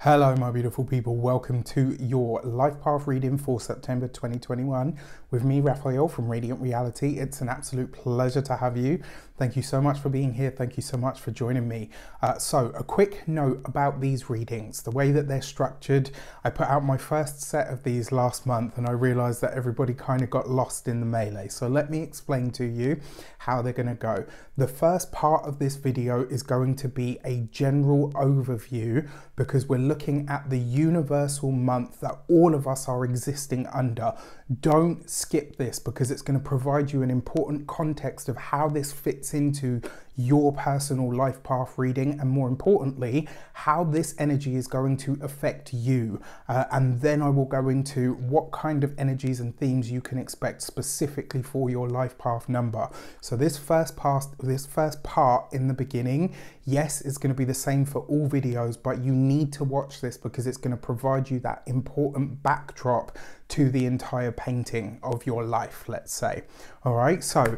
Hello my beautiful people, welcome to your life path reading for September 2021 with me, Raphael from Radiant Reality. It's an absolute pleasure to have you. Thank you so much for being here. Thank you so much for joining me. So a quick note about these readings, the way that they're structured. I put out my first set of these last month and I realized that everybody kind of got lost in the melee. So let me explain to you how they're going to go. The first part of this video is going to be a general overview because we're looking at the universal month that all of us are existing under. Don't skip this because it's going to provide you an important context of how this fits into your personal life path reading, and more importantly, how this energy is going to affect you. And then I will go into what kind of energies and themes you can expect specifically for your life path number. So this first part in the beginning, yes, it's going to be the same for all videos, but you need to watch this because it's going to provide you that important backdrop to the entire painting of your life, let's say. All right, so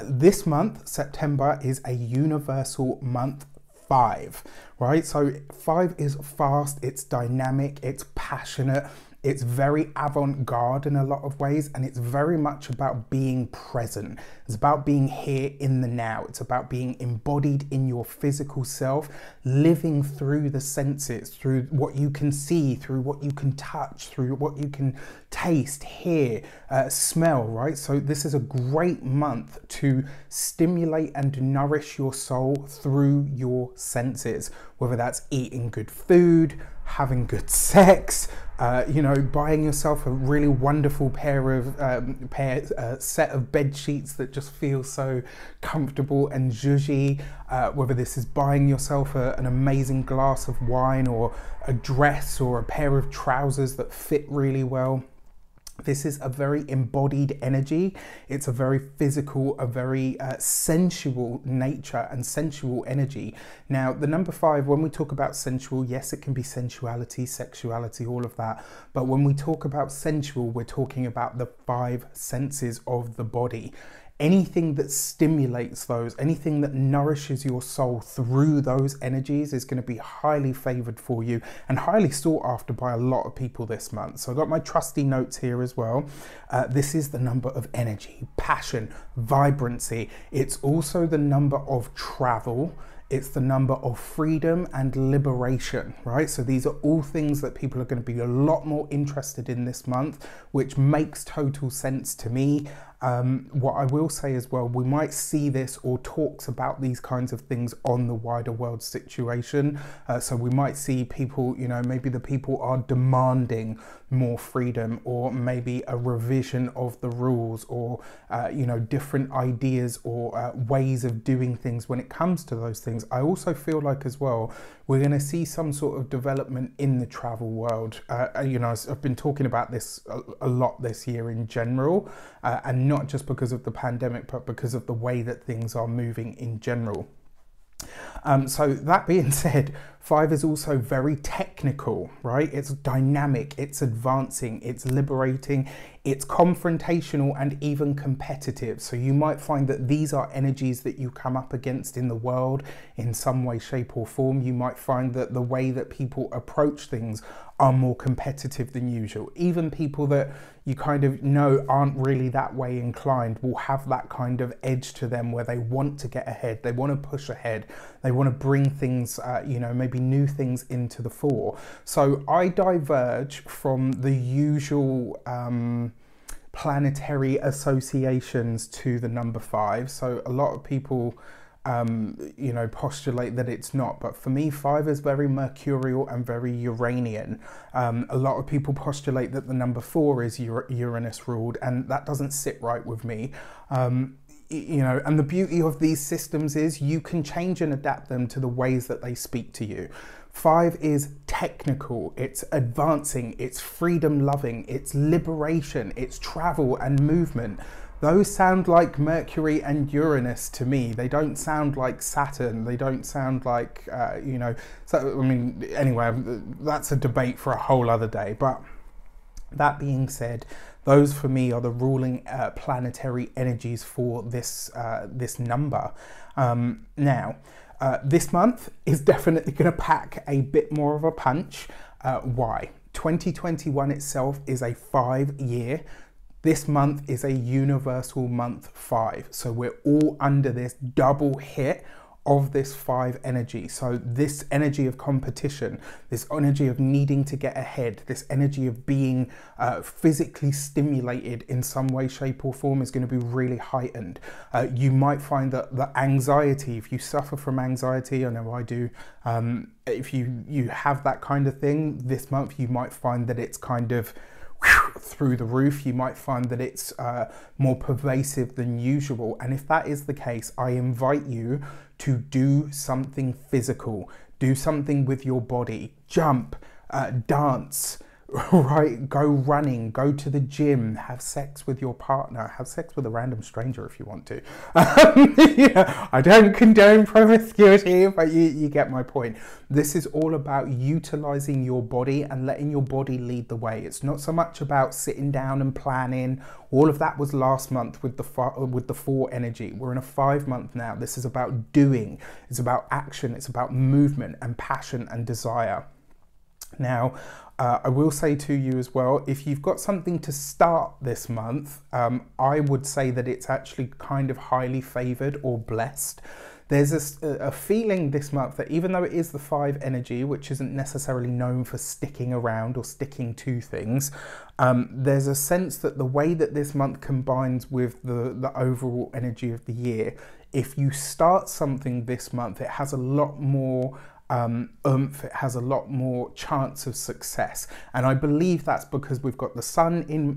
this month, September, is a universal month 5, right? So 5 is fast, it's dynamic, it's passionate, it's very avant-garde in a lot of ways, and it's very much about being present. It's about being here in the now. It's about being embodied in your physical self, living through the senses, through what you can see, through what you can touch, through what you can taste, hear, smell, right? So this is a great month to stimulate and nourish your soul through your senses, whether that's eating good food, having good sex, you know, buying yourself a really wonderful set of bed sheets that just feel so comfortable and zhuzhy, whether this is buying yourself an amazing glass of wine or a dress or a pair of trousers that fit really well. This is a very embodied energy. It's a very physical, a very sensual nature and sensual energy. Now, the number 5, when we talk about sensual, yes, it can be sensuality, sexuality, all of that. But when we talk about sensual, we're talking about the 5 senses of the body. Anything that stimulates those, anything that nourishes your soul through those energies is going to be highly favored for you and highly sought after by a lot of people this month. So I've got my trusty notes here as well. This is the number of energy, passion, vibrancy. It's also the number of travel. It's the number of freedom and liberation, right? So these are all things that people are going to be a lot more interested in this month, which makes total sense to me. What I will say as well, we might see this or talks about these kinds of things on the wider world situation. So we might see people, you know, maybe the people are demanding more freedom, or maybe a revision of the rules, or, you know, different ideas or ways of doing things when it comes to those things. I also feel like as well, we're going to see some sort of development in the travel world. You know, I've been talking about this a lot this year in general, and not just because of the pandemic, but because of the way that things are moving in general. So that being said, 5 is also very technical, right? It's dynamic, it's advancing, it's liberating, it's confrontational and even competitive. So you might find that these are energies that you come up against in the world in some way, shape or form. You might find that the way that people approach things are more competitive than usual. Even people that you kind of know aren't really that way inclined will have that kind of edge to them where they want to get ahead, they want to push ahead, they want to bring things, you know, maybe new things into the fore. So I diverge from the usual planetary associations to the number 5. So a lot of people you know, postulate that it's not, but for me 5 is very mercurial and very Uranian. A lot of people postulate that the number 4 is Uranus ruled, and that doesn't sit right with me. You know, and the beauty of these systems is you can change and adapt them to the ways that they speak to you. 5 is technical, it's advancing, it's freedom loving, it's liberation, it's travel and movement. Those sound like Mercury and Uranus to me. They don't sound like Saturn. They don't sound like, you know, so, I mean, anyway, that's a debate for a whole other day. But that being said, those for me are the ruling planetary energies for this, this number. Now, This month is definitely going to pack a bit more of a punch. Why? 2021 itself is a 5-year. This month is a universal month 5. So we're all under this double hit of this 5 energy. So this energy of competition, this energy of needing to get ahead, this energy of being physically stimulated in some way, shape or form is going to be really heightened. You might find that the anxiety, if you suffer from anxiety, I know I do, if you have that kind of thing, this month you might find that it's kind of through the roof. You might find that it's more pervasive than usual, and if that is the case, I invite you to do something physical, do something with your body, jump, dance, right? Go running, go to the gym, have sex with your partner, have sex with a random stranger if you want to. Yeah, I don't condone promiscuity, but you get my point. This is all about utilizing your body and letting your body lead the way. It's not so much about sitting down and planning. All of that was last month with the 4 energy. We're in a 5 month now. This is about doing. It's about action. It's about movement and passion and desire. Now, I will say to you as well, if you've got something to start this month, I would say that it's actually kind of highly favored or blessed. There's a feeling this month that even though it is the 5 energy, which isn't necessarily known for sticking around or sticking to things, there's a sense that the way that this month combines with the overall energy of the year, if you start something this month, it has a lot more oomph, it has a lot more chance of success. And I believe that's because we've got the sun in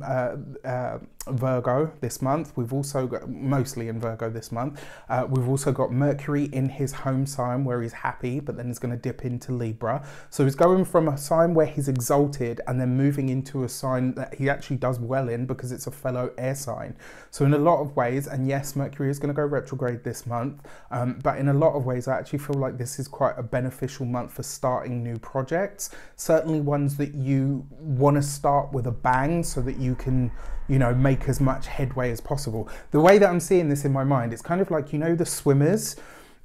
Virgo this month. We've also got, mostly in Virgo this month, we've also got Mercury in his home sign where he's happy, but then he's going to dip into Libra. So he's going from a sign where he's exalted and then moving into a sign that he actually does well in because it's a fellow air sign. So in a lot of ways, and yes, Mercury is going to go retrograde this month, but in a lot of ways I actually feel like this is quite a beneficial month for starting new projects, certainly ones that you want to start with a bang so that you can, you know, make as much headway as possible. The way that I'm seeing this in my mind, it's kind of like, you know, the swimmers,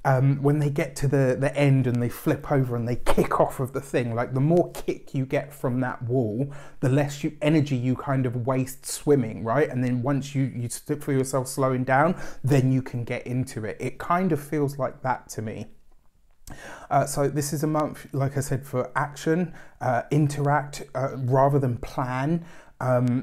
when they get to the end and they flip over and they kick off of the thing, like the more kick you get from that wall, the less energy you kind of waste swimming, right? And then once you feel yourself slowing down, then you can get into it. It kind of feels like that to me. So this is a month, like I said, for action, interact rather than plan.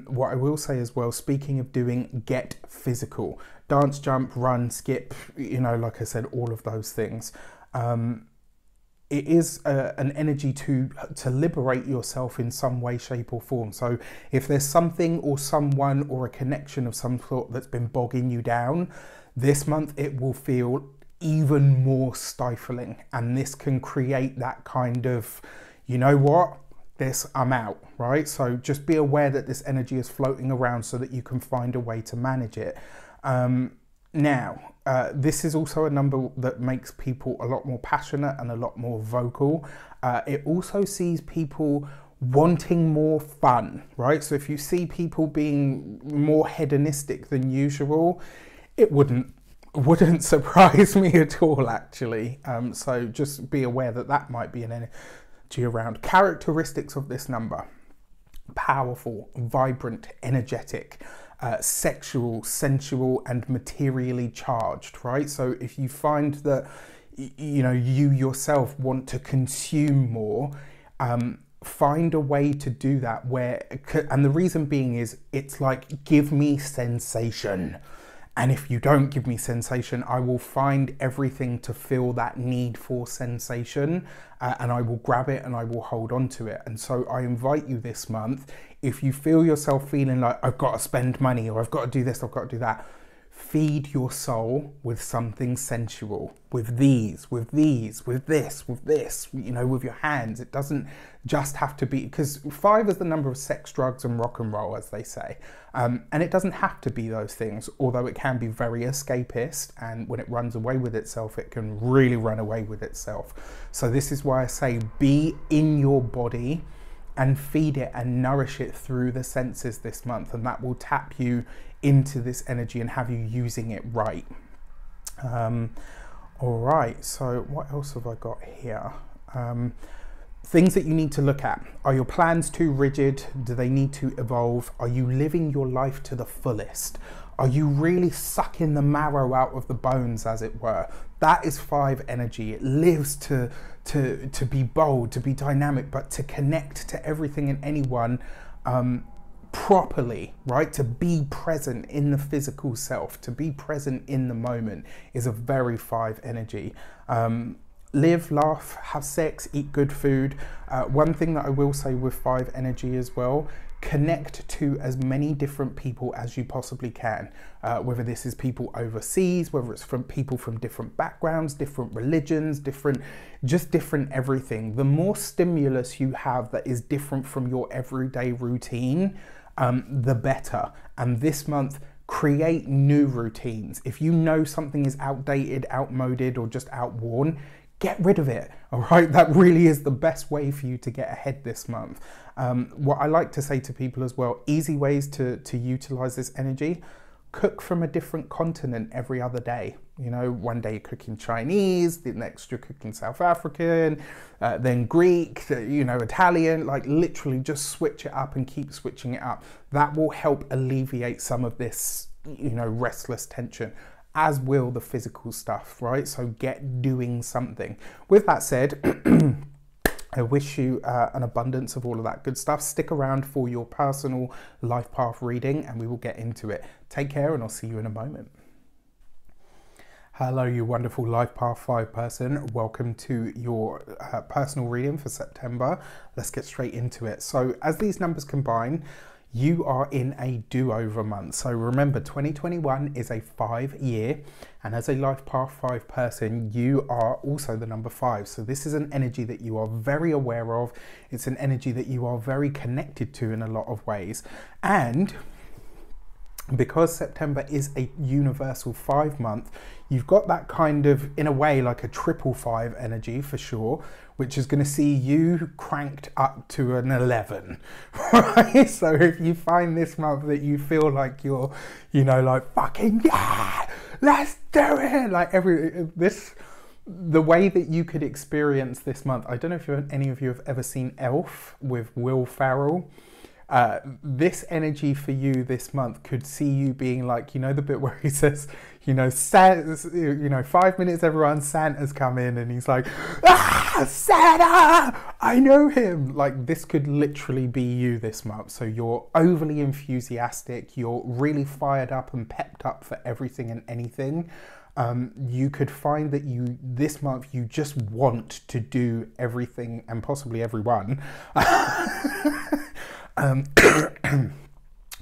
What I will say as well, speaking of doing, get physical. Dance, jump, run, skip, you know, like I said, all of those things. It is an energy to liberate yourself in some way, shape or form. So if there's something or someone or a connection of some sort that's been bogging you down, this month it will feel even more stifling, and this can create that kind of, you know what, I'm out, right? So just be aware that this energy is floating around so that you can find a way to manage it. Now, this is also a number that makes people a lot more passionate and a lot more vocal. It also sees people wanting more fun, right? So if you see people being more hedonistic than usual, it wouldn't surprise me at all, actually. So just be aware that that might be an energy around. Characteristics of this number: powerful, vibrant, energetic, sexual, sensual, and materially charged, right? So if you find that, you know, you yourself want to consume more, find a way to do that and the reason being is, it's like, give me sensation. And if you don't give me sensation, I will find everything to fill that need for sensation, and I will grab it and I will hold on to it. And so I invite you this month, if you feel yourself feeling like, I've got to spend money, or I've got to do this, I've got to do that, feed your soul with something sensual, with this, you know, with your hands. It doesn't just have to be, because 5 is the number of sex, drugs and rock and roll, as they say. And it doesn't have to be those things, although it can be very escapist, and when it runs away with itself, it can really run away with itself. So this is why I say, be in your body and feed it and nourish it through the senses this month, and that will tap you into this energy and have you using it right. All right, so what else have I got here? Things that you need to look at. Are your plans too rigid? Do they need to evolve? Are you living your life to the fullest? Are you really sucking the marrow out of the bones, as it were? That is 5 energy. It lives to be bold, to be dynamic, but to connect to everything and anyone properly, right? To be present in the physical self, to be present in the moment is a very 5 energy. Live, laugh, have sex, eat good food. One thing that I will say with 5 energy as well, connect to as many different people as you possibly can, whether this is people overseas, whether it's from people from different backgrounds, different religions, different everything. The more stimulus you have that is different from your everyday routine, the better. And this month, create new routines. If you know something is outdated, outmoded, or just outworn, get rid of it, all right? That really is the best way for you to get ahead this month. What I like to say to people as well, easy ways to utilize this energy: cook from a different continent every other day. You know, one day you're cooking Chinese, the next you're cooking South African, then Greek, you know, Italian. Like, literally just switch it up and keep switching it up. That will help alleviate some of this, you know, restless tension, as will the physical stuff, right? So get doing something. With that said, I wish you an abundance of all of that good stuff. Stick around for your personal life path reading and we will get into it. Take care and I'll see you in a moment. Hello, you wonderful Life Path 5 person. Welcome to your personal reading for September. Let's get straight into it. So as these numbers combine, you are in a do-over month. So remember, 2021 is a 5-year, and as a Life Path 5 person, you are also the number 5. So this is an energy that you are very aware of. It's an energy that you are very connected to in a lot of ways. And because September is a universal 5 month, you've got that kind of, in a way, like a triple 5 energy for sure, which is going to see you cranked up to an 11, right? So if you find this month that you feel like you're, you know, like, fucking yeah, let's do it, like the way that you could experience this month, I don't know if any of you have ever seen Elf with Will Ferrell. This energy for you this month could see you being like, you know, the bit where he says, you know, 5 minutes everyone, Santa's come in, and he's like, ah, Santa, I know him. Like, this could literally be you this month. So you're overly enthusiastic, you're really fired up and pepped up for everything and anything. You could find that this month you just want to do everything and possibly everyone.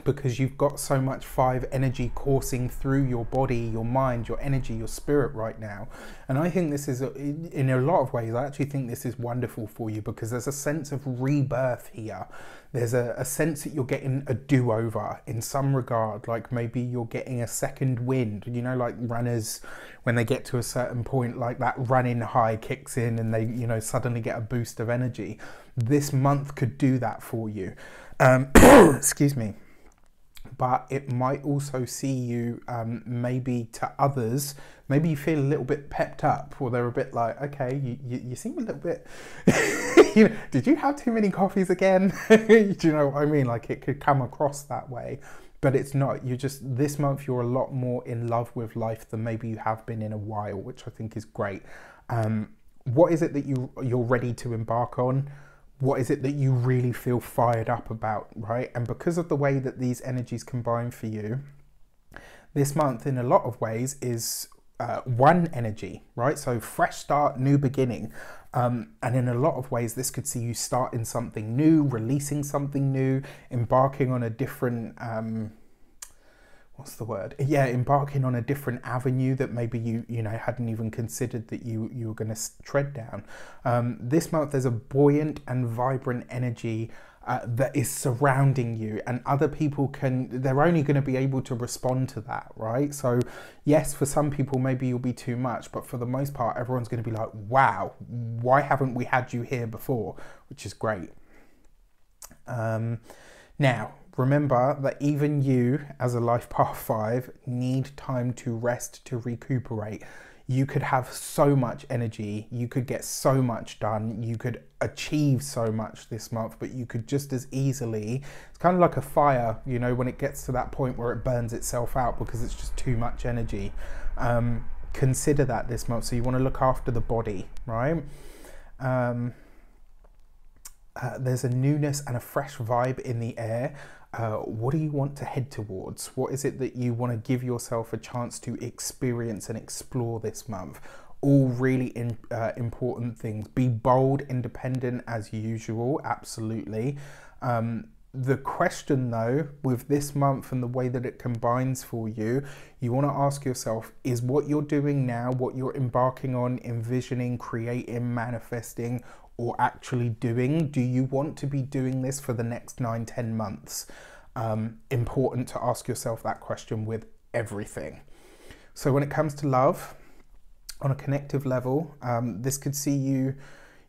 Because you've got so much 5 energy coursing through your body, your mind, your energy, your spirit right now. And I think this is, in a lot of ways, I actually think this is wonderful for you, because there's a sense of rebirth here. There's a sense that you're getting a do-over in some regard, like maybe you're getting a second wind, you know, like runners, when they get to a certain point, like that running high kicks in and they, you know, suddenly get a boost of energy. This month could do that for you. Excuse me. But it might also see you, maybe to others, maybe you feel a little bit pepped up, or they're a bit like, okay, you seem a little bit, you know, did you have too many coffees again? Do you know what I mean? Like, it could come across that way, but it's not. You just, this month, you're a lot more in love with life than maybe you have been in a while, which I think is great. What is it that you're ready to embark on? What is it that you really feel fired up about, right? And because of the way that these energies combine for you, this month in a lot of ways is one energy, right? So fresh start, new beginning. And in a lot of ways, this could see you starting something new, releasing something new, embarking on a different, what's the word? Yeah, embarking on a different avenue that maybe you know hadn't even considered that you were going to tread down. This month there's a buoyant and vibrant energy that is surrounding you, and other people they're only going to be able to respond to that, right? So yes, for some people maybe you'll be too much, but for the most part everyone's going to be like, wow, why haven't we had you here before? Which is great. Now, remember that even you, as a Life Path 5, need time to rest, to recuperate. you could have so much energy, you could get so much done, you could achieve so much this month, but you could just as easily, it's kind of like a fire, you know, when it gets to that point where it burns itself out because it's just too much energy. Consider that this month. So you want to look after the body, right? There's a newness and a fresh vibe in the air. What do you want to head towards? What is it that you want to give yourself a chance to experience and explore this month? All really important things. Be bold, independent as usual, absolutely. The question though, with this month and the way that it combines for you, you want to ask yourself, is what you're doing now, what you're embarking on, envisioning, creating, manifesting, or actually doing, do you want to be doing this for the next 9-10 months? Important to ask yourself that question with everything. So when it comes to love, on a connective level, this could see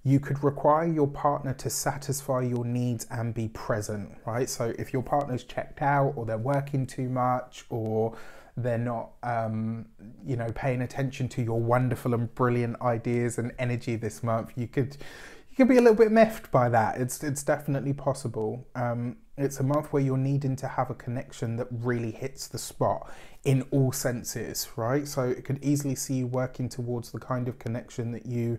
you could require your partner to satisfy your needs and be present, right? So if your partner's checked out, or they're working too much, or they're not, you know, paying attention to your wonderful and brilliant ideas and energy this month, you could be a little bit miffed by that. It's definitely possible. It's a month where you're needing to have a connection that really hits the spot in all senses, right? So it could easily see you working towards the kind of connection that you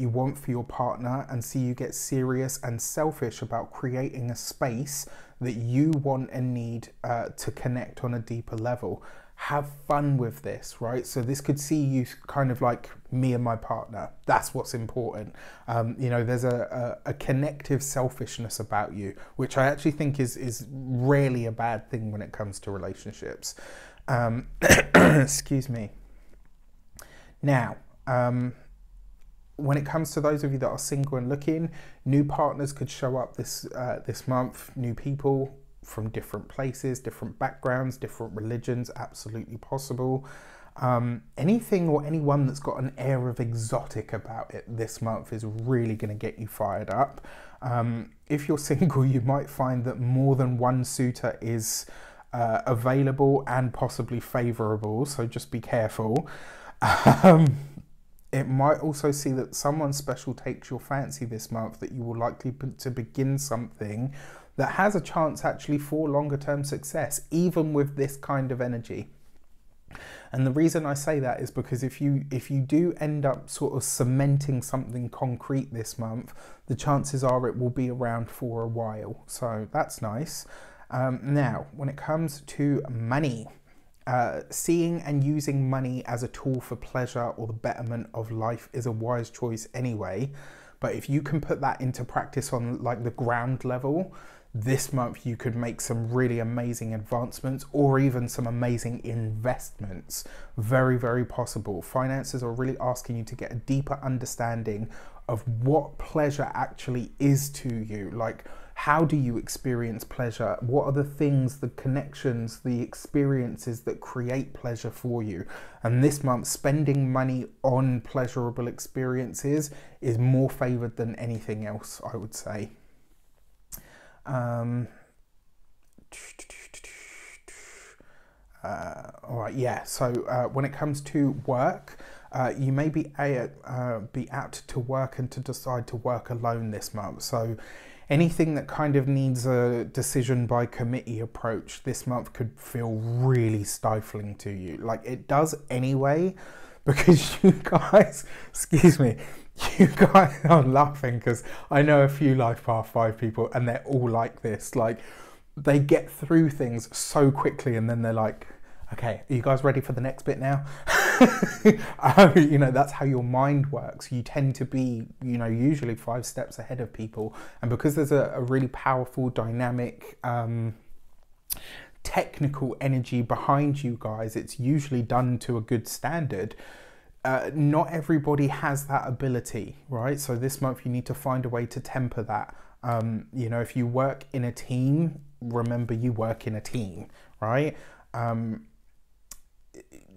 want for your partner, and see you get serious and selfish about creating a space that you want and need to connect on a deeper level. Have fun with this, right? So this could see you kind of like me and my partner. That's what's important. You know, there's a connective selfishness about you, which I actually think is rarely a bad thing when it comes to relationships. Excuse me. Now, when it comes to those of you that are single and looking, new partners could show up this month. New people from different places, different backgrounds, different religions, absolutely possible. Anything or anyone that's got an air of exotic about it this month is really going to get you fired up. If you're single, you might find that more than one suitor is available and possibly favorable, so just be careful. It might also see that someone special takes your fancy this month, that you will likely to begin something that has a chance actually for longer term success, even with this kind of energy. And the reason I say that is because if you do end up sort of cementing something concrete this month, the chances are it will be around for a while. So that's nice. Now, when it comes to money, seeing and using money as a tool for pleasure or the betterment of life is a wise choice anyway. But if you can put that into practice on like the ground level, this month you could make some really amazing advancements, or even some amazing investments. Very, very possible. Finances are really asking you to get a deeper understanding of what pleasure actually is to you. Like, how do you experience pleasure? What are the things, the connections, the experiences that create pleasure for you? And this month, spending money on pleasurable experiences is more favored than anything else, I would say. All right, yeah, so when it comes to work, you may be apt to work and to decide to work alone this month. So anything that kind of needs a decision by committee approach this month could feel really stifling to you. Like it does anyway, because you guys, excuse me, you guys are laughing because I know a few Life Path 5 people and they're all like this. Like they get through things so quickly and then they're like, okay, are you guys ready for the next bit now? You know, that's how your mind works. You tend to be, you know, usually 5 steps ahead of people. And because there's a really powerful, dynamic, technical energy behind you guys, it's usually done to a good standard. Not everybody has that ability, right? So this month you need to find a way to temper that. You know, if you work in a team, remember you work in a team, right?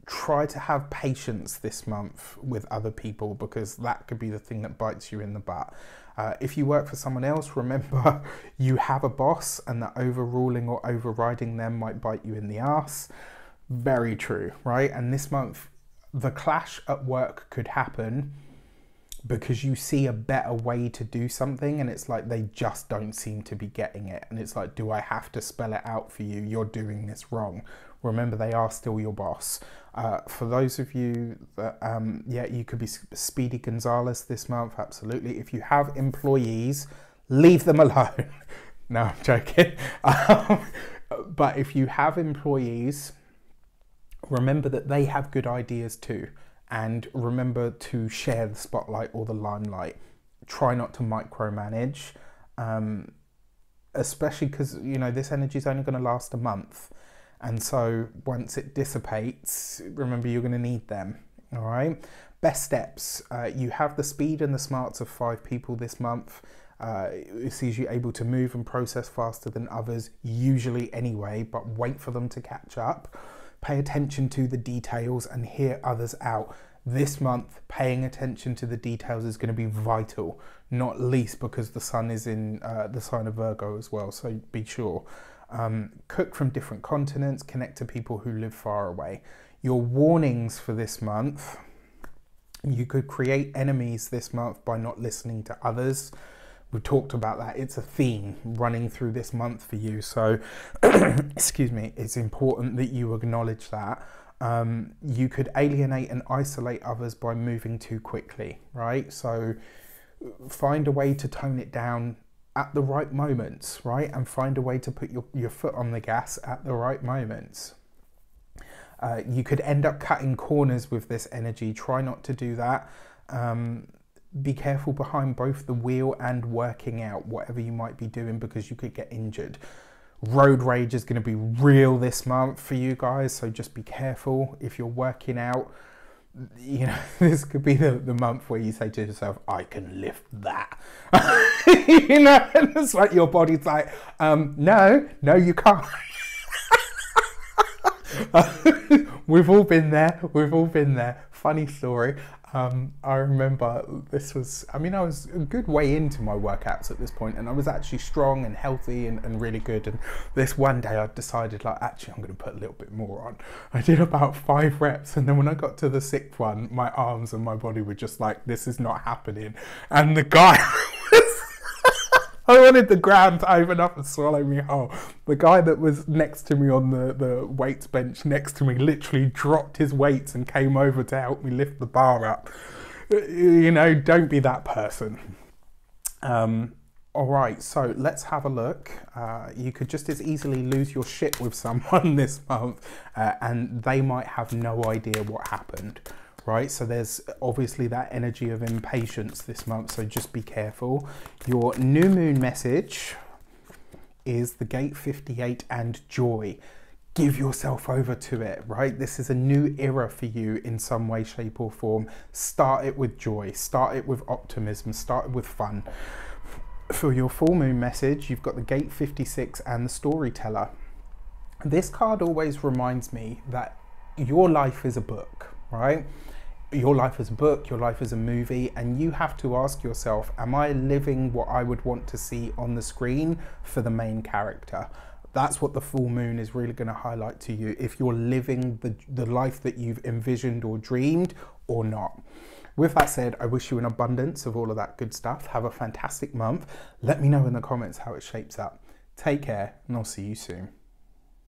Try to have patience this month with other people, because that could be the thing that bites you in the butt. If you work for someone else, remember you have a boss, and that overruling or overriding them might bite you in the ass. Very true, right? And this month, the clash at work could happen because you see a better way to do something, and it's like they just don't seem to be getting it. And it's like, do I have to spell it out for you? You're doing this wrong. Remember, they are still your boss. For those of you that, yeah, you could be Speedy Gonzalez this month, absolutely. If you have employees, leave them alone. No, I'm joking. But if you have employees, remember that they have good ideas too. And remember to share the spotlight or the limelight. Try not to micromanage, especially because, you know, this energy is only going to last a month. And so once it dissipates, remember, you're going to need them. All right. Best steps. You have the speed and the smarts of 5 people this month. It sees you able to move and process faster than others, usually anyway, but wait for them to catch up. Pay attention to the details and hear others out. This month, paying attention to the details is going to be vital, not least because the sun is in the sign of Virgo as well, so be sure. Cook from different continents, connect to people who live far away. Your warnings for this month: you could create enemies this month by not listening to others. We talked about that. It's a theme running through this month for you. So, excuse me, it's important that you acknowledge that. You could alienate and isolate others by moving too quickly, right? So find a way to tone it down at the right moments, right? And find a way to put your foot on the gas at the right moments. You could end up cutting corners with this energy. Try not to do that. Be careful behind both the wheel and working out, whatever you might be doing, because you could get injured. Road rage is going to be real this month for you guys, so just be careful if you're working out. You know, this could be the month where you say to yourself, I can lift that. You know, and it's like your body's like, no, you can't. We've all been there. Funny story. I remember this was, I mean, I was a good way into my workouts at this point, and I was actually strong and healthy and really good. And this one day I decided, like, actually I'm going to put a little bit more on. I did about 5 reps, and then when I got to the 6th one, my arms and my body were just like, this is not happening. And the guy I wanted the ground to open up and swallow me whole. The guy that was next to me on the weights bench next to me literally dropped his weights and came over to help me lift the bar up. You know, don't be that person. All right, so let's have a look. You could just as easily lose your shit with someone this month, and they might have no idea what happened. Right, so there's obviously that energy of impatience this month, so just be careful. Your new moon message is the gate 58 and joy. Give yourself over to it, right? This is a new era for you in some way, shape or form. Start it with joy, start it with optimism, start it with fun. For your full moon message, you've got the gate 56 and the storyteller. This card always reminds me that your life is a book, right? Your life is a book, your life is a movie, and you have to ask yourself, am I living what I would want to see on the screen for the main character? That's what the full moon is really going to highlight to you, if you're living the life that you've envisioned or dreamed or not. With that said, I wish you an abundance of all of that good stuff. Have a fantastic month. Let me know in the comments how it shapes up. Take care, and I'll see you soon.